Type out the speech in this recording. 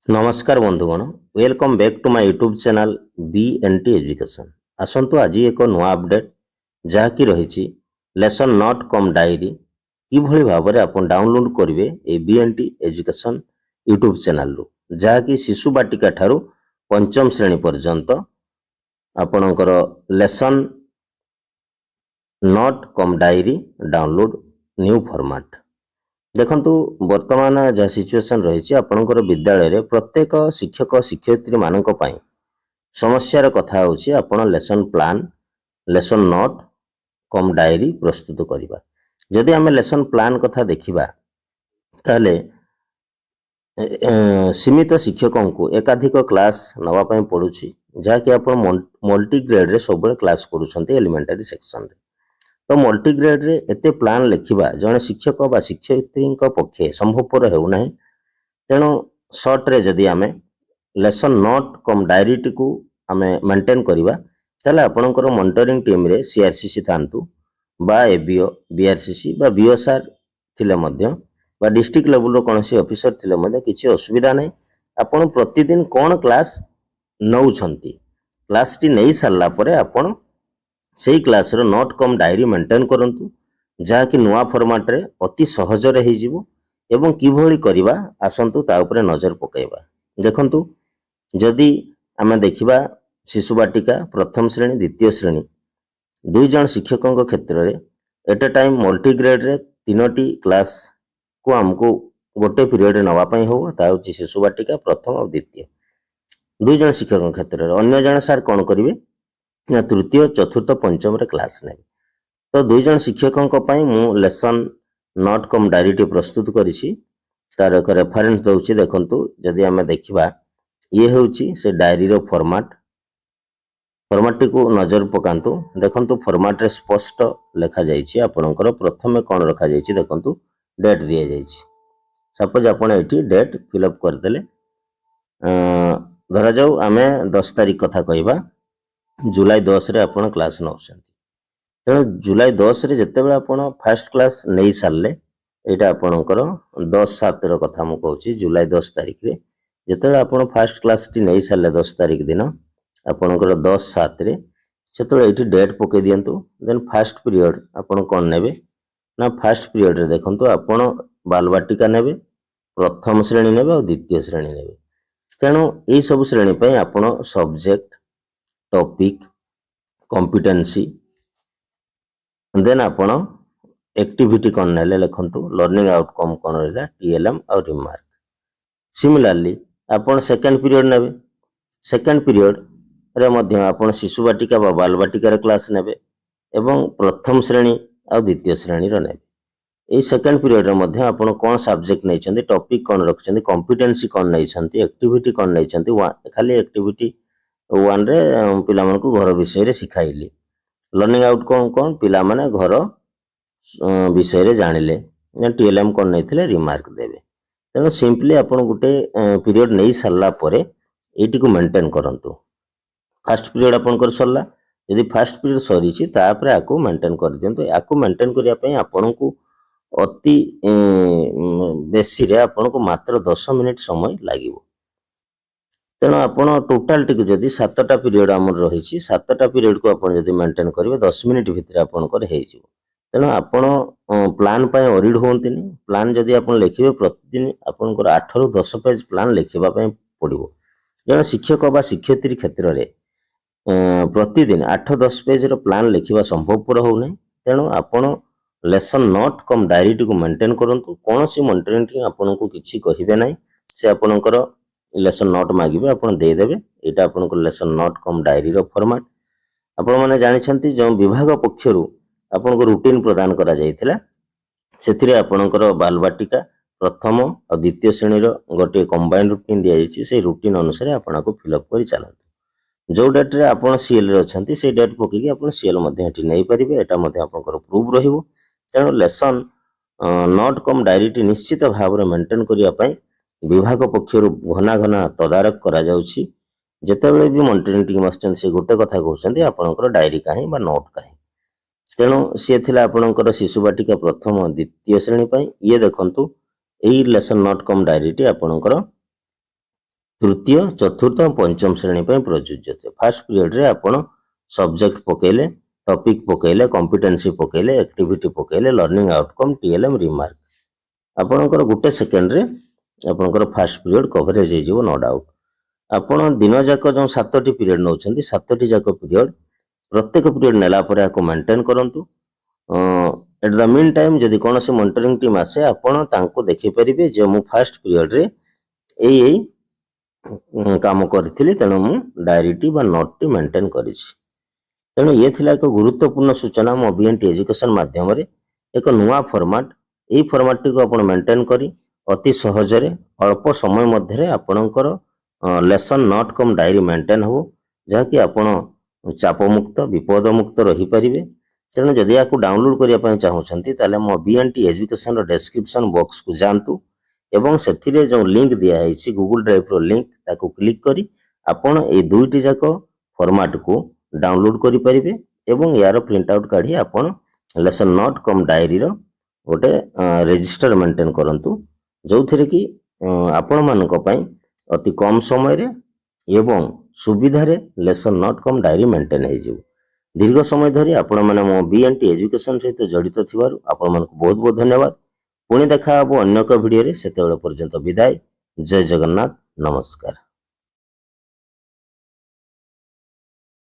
नमस्कार बंधुगण welcome back to my YouTube channel BNT education. आसंतु आज एक नुआ अपडेट जहाँकि रही लेसन नॉट कम डायरी किभली भाव में आप डाउनलोड करेंगे ये BNT एजुकेशन यूट्यूब चैनल जहाँकि शिशु बाटिका ठारू पंचम श्रेणी पर्यंत आपणकर lesson note cum diary download new format देखंतु वर्तमान जहाँ सिचुएशन रही आपणकर विद्यालय रे प्रत्येक शिक्षक शिक्षयित्री मानक पई समस्यार कथा होची आपण लेसन प्लान लेसन नोट कम डायरी प्रस्तुत करिबा। जदि आमे लेसन प्लान कथा देखिबा ताले सीमित शिक्षकों को एकाधिक क्लास नवा पई पडुची जहाँकि आपण मल्टी ग्रेड रे सब क्लास करूछंती एलिमेंटरी सेक्शन रे। तो मल्टीग्रेड रे एते प्लान लिखा जड़े शिक्षक बा शिक्षयित्री पक्षे संभवपर होना तेणु सर्ट रे जदि आमे लेसन नोट कम डायरी को आमे मेंटेन करवा ताले आपणकर मॉनिटरिंग टीम रे CRCC थांतु बा ABO BRCC बा BOSR थिले मध्य बा डिस्ट्रिक्ट लेवल रो कोनसी ऑफिसर थिले मध्य किछि असुविधा नै। आपण प्रतिदिन कोन क्लास नउछंती क्लास टी नै सारला परे आपण सेही क्लास रो नोट कम डायरी मेंटेन करंतु जहाँकि नुआ फॉर्मेट रे अति सहज रे ही जिवो एवं किभली करिबा आसंतु ता उपरे नजर पकाइबा। देखंतु जदि आमे देखिबा शिशु बाटिका प्रथम श्रेणी द्वितीय श्रेणी दुई जन शिक्षकों क्षेत्र रे एट ए टाइम मल्टीग्रेड रे तीनोटी क्लास को हमको गोटे पीरियड नवा पई हो ता होची शिशु बाटिका प्रथम और द्वितीय दुई जन शिक्षकों क्षेत्र रे अन्य जन सार कोन करिवे तृतीय चतुर्थ पंचम रे क्लास ने। तो दुई जन शिक्षकों पई मु लेसन नोट कम डायरी टी प्रस्तुत करिछि तार एक रेफरेंस दउछि। देखंतु जदि आमे देखिबा ये होउछि से डायरी रो फॉर्मेट टी को नजर पकांतु। देखंतु फॉर्मेट रे स्पष्ट लिखा जाइछि आपनकर प्रथमे कोन रखा जाइछि देखंतु डेट दिया जाइछि। सपोज आपण एठी डेट फिल अप कर देले धरा जाऊ आमे 10 तारीख कथा कहबा जुलाई 10 रे आपण क्लास नउछंती तेणु जुलाई 10 रे जते बेला आपण फर्स्ट क्लास नै सारले एटा आपणकर 10/7 रो कथा मु कहूची जुलाई 10 तारीख रे जते बेला आपण फर्स्ट क्लास टी नै सारले 10 तारीख दिन आपणकर 10/7 रे सेतो एठी डेट पके दियंतु। देन फर्स्ट पीरियड आपण कोन नेबे ना फर्स्ट पीरियड रे देखंतु आपण बालबाटिका नेबे प्रथम श्रेणी नेबे और द्वितीय श्रेणी नेबे। तेणु एई सब श्रेणी पई आपण सब्जेक्ट टॉपिक कॉम्पिटेंसी देन आपण एक्टिविटी कौन नेले लिखंतु लर्निंग आउटकम कौन रहा TLM और रिमार्क। सिमिलरली आपण सेकंड पीरियड नेबे सेकंड पीरियड रे मध्य आपण शिशु बाटिका बा बाल बाटिका रे क्लास नेबे एवं प्रथम श्रेणी और द्वितीय श्रेणी रो नेबे। ए सेकंड पीरियड रे मध्य आपण कोन सब्जेक्ट नै छथि टॉपिक कौन रखछथि कॉम्पिटेंसी कौन नै छथि एक्टिविटी कौन नै छथि खाली एक्टिविटी 1 रे पिला मन को घर विषय रे सिखाइली लर्निंग आउटकम कौन पिला माने घर विषय रे जानिले TLM कौन नै थिले रिमार्क देबे। तेणु सिंपली आपण गुटे पीरियड नै सरला परे एटी को मेंटेन करंतु। फर्स्ट पीरियड आपण कर सरला यदि फर्स्ट पीरियड सरी छि तापरे आको मेंटेन कर दियंतु। आको मेंटेन करिया पई आपण को अति बेसी रे आपण को मात्र 10 मिनिट समय लागिवो। तेणु आपण टोटाल टी जदि 7टा पीरियड आमर रही 7टा पीरियड को आपण जदि मेंटेन करिवे 10 मिनिट भितर आपण कर हे जिवो। तेणु आपण प्लान पय ओरिड होंतिनी प्लान जदि आपण लिखिबे प्रतिदिन आपण को 8 रु 10 पेज प्लान लिखिबा पय पड़िबो। जण शिक्षक बा शिक्षयित्री क्षेत्र रे प्रतिदिन 8-10 पेज रो प्लान लिखिबा संभवपर हो नै। तेणु आपण लेसन नोट कम डायरी टी को मेंटेन करंतु कोनोसी मॉनिटरिंग टी आपण को किछि कहिबे नै से आपणकर लेसन नोट मागिबे आपण दे देबे। एटा आपण को लेसन नोट कम डायरी रो फॉर्मेट आपण माने जानि छंती जो विभाग पक्षरु आपण को रूटीन प्रदान करा जायतिला सेथिरे आपणकर बालबाटिका प्रथम और द्वितीय श्रेणी रो गोटे कंबाइंड रूटीन दिया जायछि से रूटीन अनुसार आपण को फिल अप करि चलंतु। जो डेट रे आपण सीएल रे अछंती से डेट पकि कि आपण सीएल मध्ये हटी नै परिबे एटा मध्ये आपणकर प्रूफ रहिबो। तेणु लेसन नोट कम डायरी टी निश्चित भाव रे मेंटेन करिया पई विभाग पक्षर घना घना तदारक करा जाउछि। जेतेबेले भी मॉनिटरिंग टीम आछन से गोटे कथा कहउछन्ती आपणकर डायरी काहे बा नोट काहे। तेणु सी थिला आपणकर शिशु बाटिका प्रथम द्वितीय श्रेणी पई ये देखंतु एई लेसन नोट कम डायरी टी आपणकर तृतीय चतुर्थ और पंचम श्रेणी पर प्रযোज्य थे। फास्ट पीरियड रे आपण सब्जेक्ट पकेले, टॉपिक पकेले, कॉम्पिटेंसी पकेले, एक्टिविटी पकेले, लर्निंग आउटकम, टीएलएम, रिमार्क आपणकर गोटे सेकेंड रे आपणकर फास्ट पीरियड कवरेज हो जिवो नो डाउट। आपण दिन जाक जो 7टी पीरियड नौछंती 7टी जाक पीरियड प्रत्येक पीरियड नेला परे आको मेंटेन करंतु। एट द मीन टाइम जदि कोनोसी मॉनिटरिंग टीम आसे आपण तांको देखि परिबे जे मु फास्ट पीरियड रे एई काम करथिली तेणु मु डायरीटी बा नोटटी मेंटेन करिछि। तेणु ये थिला एक गुरुत्वपूर्ण सूचना मो बीएनटी एजुकेशन माध्यम रे एक नुआ फॉर्मेट एई फॉर्मेट टी को आपण मेंटेन करी अति सहजरे अल्प समय मध्यरे आपणकर लेसन नोट कम डायरी मेंटेन हो जहाँकि आपण चाप मुक्त विपद मुक्त रही परिबे। तेणु जदि याकू डाउनलोड करिया पय चाहउछंती ताले मो बीएनटी एजुकेशन रो डिस्क्रिप्शन बॉक्स को जानतु एवं सेथिरे जो लिंक दिया है गूगल ड्राइव रो लिंक ताको क्लिक करी आपण ए दुईटी जाक फॉर्मेट को डाउनलोड करि परिबे एवं यार प्रिंट आउट काढी आपण लेसन नोट कम डायरी रो गोटे रजिस्टर मेंटेन करंतु जो थिरे कि आपण मानको पय अति कम समय रे एवं सुविधा रे लेसन नोट कम डायरी मेंटेन हे जिवो। दीर्घ समय धरी आपण माने मो बीएनटी एजुकेशन सहित जड़ित थिबारु आपण मानको बहुत बहुत धन्यवाद। पुणी देखा हबो अन्य एक वीडियो रे, सेतेबेले पर्यंत विदाय। जय जगन्नाथ, नमस्कार।